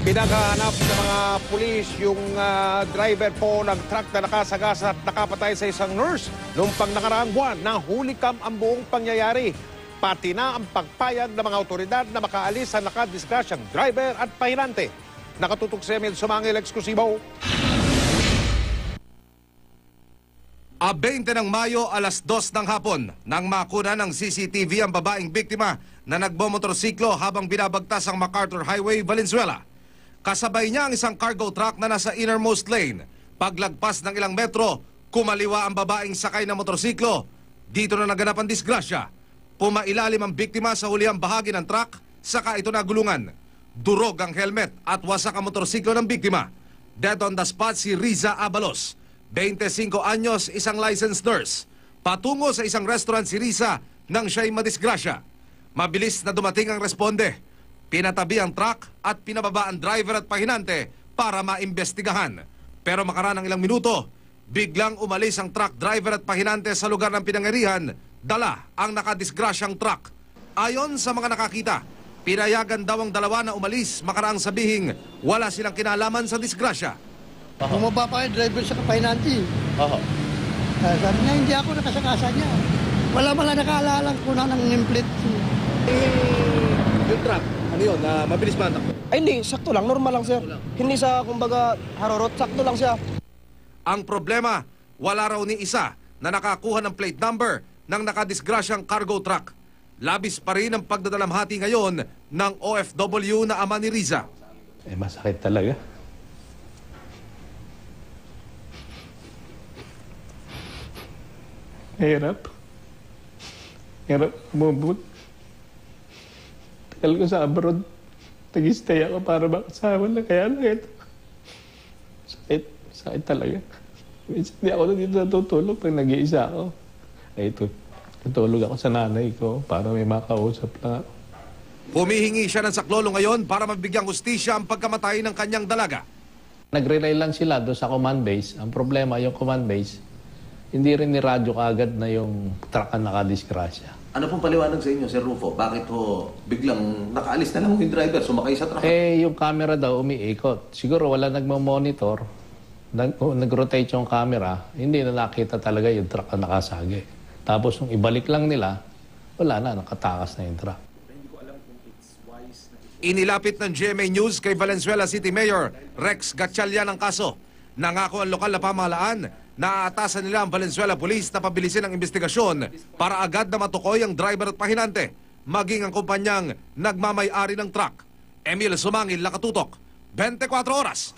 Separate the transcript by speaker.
Speaker 1: Pinaghahanap ng mga pulis yung driver po ng truck na nakasagas at nakapatay sa isang nurse noong nakaraang buwan. Nahuli kam ang buong pangyayari. Pati na ang pagpayag ng mga otoridad na makaalis sa nakadisgrasyang driver at pahinante. Nakatutok si Emil Sumangil, eksklusibo.
Speaker 2: 20 ng Mayo, alas 2 ng hapon, nang makuna ng CCTV ang babaeng biktima na nagbomotorsiklo habang binabagtas ang MacArthur Highway, Valenzuela. Kasabay niya ang isang cargo truck na nasa innermost lane. Paglagpas ng ilang metro, kumaliwa ang babaeng sakay ng motorsiklo. Dito na naganap ang disgrasya. Pumailalim ang biktima sa hulihang bahagi ng truck, saka ito nagulungan. Durog ang helmet at wasak ang motorsiklo ng biktima. Dead on the spot si Riza Abalos, 25 anyos, isang licensed nurse. Patungo sa isang restaurant si Riza nang siya'y madisgrasya. Mabilis na dumating ang responde. Pinatabi ang truck at pinababa ang driver at pahinante para maimbestigahan. Pero makaraan ng ilang minuto, biglang umalis ang truck driver at pahinante sa lugar ng pinangyarihan, dala ang nakadisgrasyang truck. Ayon sa mga nakakita, pinayagan daw ang dalawa na umalis makaraang sabihing wala silang kinalaman sa disgrasya.
Speaker 3: Bumaba pa yung driver sa pahinante. Sabi niya, hindi ako nakasakasa niya. Wala nakaalalang ko na ng nameplate.
Speaker 1: Yung truck, ano yun? Mabilis ba ang takbo?
Speaker 4: Ay hindi, sakto lang, normal lang sir. Hindi sa kumbaga harorot, sakto lang siya.
Speaker 2: Ang problema, wala raw ni isa na nakakuha ng plate number ng nakadisgrasyang cargo truck. Labis pa rin ang pagdadalamhati ngayon ng OFW na ama ni Riza.
Speaker 5: Masakit talaga. Hirap. Hirap umubot. Tagal ko sa abroad. Nag-stay ako para makasama na. Kaya lang ito. Sakit talaga. Minsan hindi ako dito natutulog pag nag-iisa ako. Ay ito, natulog ako sa nanay ko para may makausap lang ako.
Speaker 2: Humihingi siya ng saklolo ngayon para mabigyang hustisya ang pagkamatay ng kanyang dalaga.
Speaker 5: Nag-relay lang sila doon sa command base. Ang problema, yung command base, hindi rin ni-radyo kaagad na yung truck ang nakadisgrasya.
Speaker 6: Ano pong paliwanag sa inyo, Sir Rufo? Bakit ho biglang nakaalis na lang yung driver, sumakay sa truck?
Speaker 5: Yung camera daw umiikot. Siguro wala nagmamonitor. Nag-rotate yung camera. Hindi na nakita talaga yung truck ang nakasagi. Tapos nung ibalik lang nila, wala na, nakatakas na yung truck.
Speaker 2: Inilapit ng GMA News kay Valenzuela City Mayor Rex Gatchalian ang kaso. Nangako ang lokal na pamahalaan na aatasan nila ang Valenzuela Police na pabilisin ang investigasyon para agad na matukoy ang driver at pahinante, maging ang kumpanyang nagmamay-ari ng truck. Emil Sumangil, Nakatutok, 24 Oras.